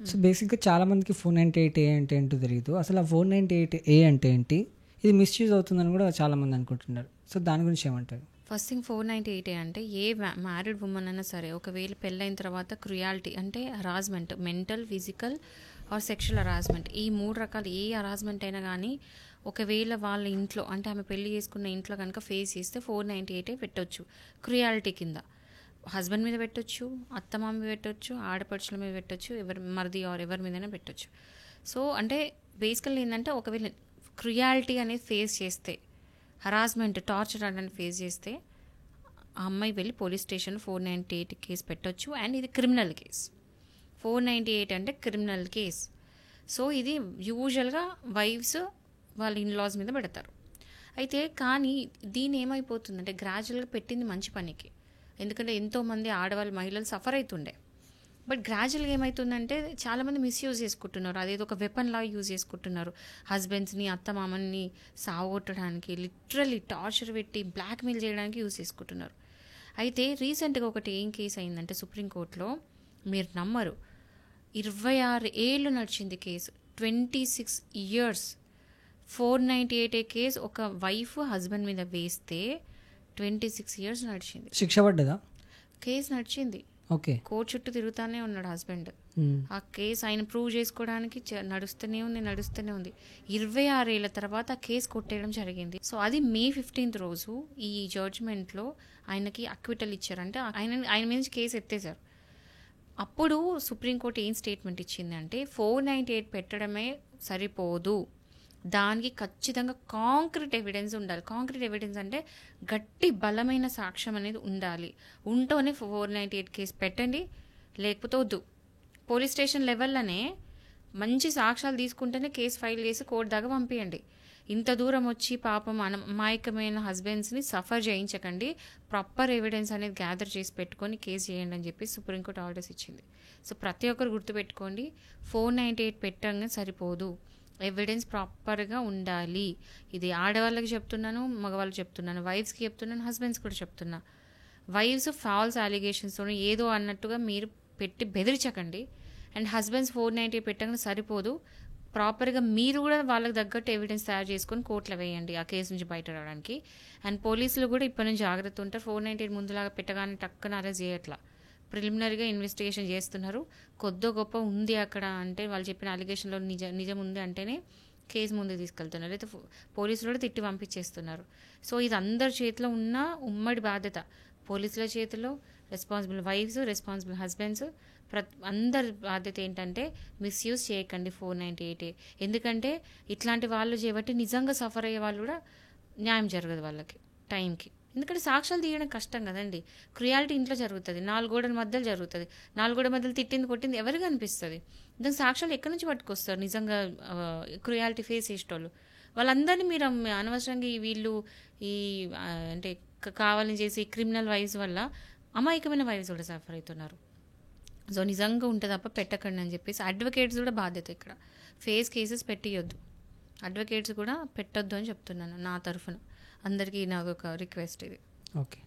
So బేసిక్గా చాలా మందికి 498A అంటే ఏంటో తెలియదు. అసలు ఆ 498A అంటే ఏంటి, ఇది మిస్యూజ్ అవుతుందని కూడా చాలా మంది అనుకుంటున్నారు. సో దాని గురించి ఏమంటారు? ఫస్ట్ థింగ్ 498A అంటే ఏ మ్యారీడ్ ఉమెన్ అయినా సరే ఒకవేళ పెళ్ళైన తర్వాత క్రుయాలిటీ అంటే harassment, mental, physical are sexual harassment, ఈ 3 రకాలు ఏ హరాస్మెంట్ అయినా కానీ ఒకవేళ వాళ్ళ ఇంట్లో అంటే ఆమె పెళ్లి చేసుకున్న ఇంట్లో కనుక ఫేస్ చేస్తే 498A పెట్టొచ్చు క్రుయాలిటీ కింద. హస్బెండ్ మీద పెట్టొచ్చు, అత్తమామ మీద పెట్టొచ్చు, ఆడపడుచుల మీద పెట్టొచ్చు, ఎవరి మరిది ఆర్ ఎవరి మీదైనా పెట్టొచ్చు. సో అంటే బేసికల్లీ ఏంటంటే ఒకవేళ క్రుయాలిటీ అనేది ఫేస్ చేస్తే, హరాస్మెంట్, టార్చర్ అనేది ఫేస్ చేస్తే ఆ అమ్మాయి వెళ్ళి పోలీస్ స్టేషన్ 498 కేసు పెట్టొచ్చు. అండ్ ఇది క్రిమినల్ కేసు. 498 అంటే క్రిమినల్ కేస్. సో ఇది యూజువల్గా వైఫ్స్ వాళ్ళ ఇన్లాస్ మీద పెడతారు. అయితే కానీ దీని ఏమైపోతుందంటే గ్రాడ్యువల్గా పెట్టింది మంచి పనికి, ఎందుకంటే ఎంతోమంది ఆడవాళ్ళు మహిళలు సఫర్ అవుతుండే. బట్ గ్రాడ్యువల్గా ఏమవుతుందంటే చాలామంది మిస్యూజ్ చేసుకుంటున్నారు, అదేదో ఒక వెపన్ లా యూజ్ చేసుకుంటున్నారు. హస్బెండ్స్ని, అత్తమామని సావగొట్టడానికి, లిటరల్లీ టార్చర్ పెట్టి బ్లాక్మెయిల్ చేయడానికి యూజ్ చేసుకుంటున్నారు. అయితే రీసెంట్గా ఒకటి ఏం కేసు అయిందంటే సుప్రీంకోర్టులో, మీరు నమ్మరు, 26 ఏళ్ళు నడిచింది కేసు, 26 years. 498A కేసు ఒక వైఫ్ హస్బెండ్ మీద వేస్తే 26 years నడిచింది. శిక్ష పడ్డదా? కేసు నడిచింది. ఓకే. కోర్టు చుట్టూ తిరుగుతానే ఉన్నాడు హస్బెండ్. ఆ కేసు ఆయన ప్రూవ్ చేసుకోవడానికి నడుస్తూనే ఉంది. 26 ఏళ్ళ తర్వాత ఆ కేసు కొట్టేయడం జరిగింది. సో అది May 15th రోజు ఈ జడ్జ్మెంట్లో ఆయనకి అక్విటల్ ఇచ్చారు. అంటే ఆయన మీద కేసు ఎత్తేసారు. అప్పుడు సుప్రీంకోర్టు ఏం స్టేట్మెంట్ ఇచ్చిందంటే 498 పెట్టడమే సరిపోదు, దానికి ఖచ్చితంగా కాంక్రీట్ ఎవిడెన్స్ ఉండాలి. కాంక్రీట్ ఎవిడెన్స్ అంటే గట్టి బలమైన సాక్ష్యం అనేది ఉండాలి. ఉంటేనే 498 కేసు పెట్టండి, లేకపోతే వద్దు. పోలీస్ స్టేషన్ లెవెల్లోనే మంచి సాక్ష్యాలు తీసుకుంటేనే కేసు ఫైల్ చేసి కోర్టు దాకా పంపించండి. ఇంత దూరం వచ్చి పాపం అమాయకమైన హస్బెండ్స్ని సఫర్ చేయించకండి, ప్రాపర్ ఎవిడెన్స్ అనేది గ్యాదర్ చేసి పెట్టుకొని కేసు చేయండి అని చెప్పి సుప్రీంకోర్టు ఆర్డర్స్ ఇచ్చింది. సో ప్రతి ఒక్కరు గుర్తుపెట్టుకోండి, 498 పెట్టంగా సరిపోదు, ఎవిడెన్స్ ప్రాపర్గా ఉండాలి. ఇది ఆడవాళ్ళకి చెప్తున్నాను, మగవాళ్ళకి చెప్తున్నాను, వైఫ్స్కి చెప్తున్నాను, హస్బెండ్స్ కూడా చెప్తున్నా. వైఫ్స్ ఫాల్స్ అలిగేషన్స్తో ఏదో అన్నట్టుగా మీరు పెట్టి బెదిరించకండి. అండ్ హస్బెండ్స్ 498 పెట్టగానే సరిపోదు, ప్రాపర్గా మీరు కూడా వాళ్ళకి తగ్గట్టు ఎవిడెన్స్ తయారు చేసుకొని కోర్టులో వేయండి ఆ కేసు నుంచి బయట రావడానికి. అండ్ పోలీసులు కూడా ఇప్పటి నుంచి జాగ్రత్త ఉంటారు. 498 ముందులాగా పెట్టగానే టక్కన అరెస్ట్ చేయట్లా, ప్రిలిమినరీగా ఇన్వెస్టిగేషన్ చేస్తున్నారు. కొద్దో గొప్ప ఉంది అక్కడ అంటే వాళ్ళు చెప్పిన అలిగేషన్లో నిజం ఉంది అంటేనే కేసు ముందుకు తీసుకెళ్తున్నారు, అయితే పోలీసులు కూడా తిట్టి పంపించేస్తున్నారు. సో ఇది అందరి చేతిలో ఉన్న ఉమ్మడి బాధ్యత. పోలీసుల చేతిలో రెస్పాన్సిబుల్ వైఫ్స్, రెస్పాన్సిబుల్ హస్బెండ్స్, అందరి బాధ్యత ఏంటంటే మిస్యూజ్ చేయకండి 498. ఎందుకంటే ఇట్లాంటి వాళ్ళు చేయబట్టి నిజంగా సఫర్ అయ్యే వాళ్ళు కూడా న్యాయం జరగదు వాళ్ళకి టైంకి. ఎందుకంటే సాక్ష్యాలు తీయడం కష్టం కదండి. క్రియాలిటీ ఇంట్లో జరుగుతుంది, 4 గోడల మధ్యలో జరుగుతుంది. 4 గోడల మధ్యలో తిట్టింది కొట్టింది ఎవరికి అనిపిస్తుంది? దానికి సాక్ష్యాలు ఎక్కడి నుంచి పట్టుకొస్తారు? నిజంగా క్రియాలిటీ ఫేస్ చేసేటోళ్ళు వాళ్ళందరినీ మీరు అనవసరంగా వీళ్ళు ఈ అంటే కావాలని చేసి క్రిమినల్ వైఫ్స్ వల్ల అమాయకమైన వైఫ్స్ కూడా సఫర్ అవుతున్నారు. సో నిజంగా ఉంటే తప్ప పెట్టకండి అని చెప్పేసి అడ్వకేట్స్ కూడా బాధ్యత. ఇక్కడ ఫేస్ కేసెస్ పెట్టియొద్దు, అడ్వకేట్స్ కూడా పెట్టొద్దు అని చెప్తున్నాను నా తరఫున. అందరికీ నాకు ఒక రిక్వెస్ట్ ఇది. ఓకే.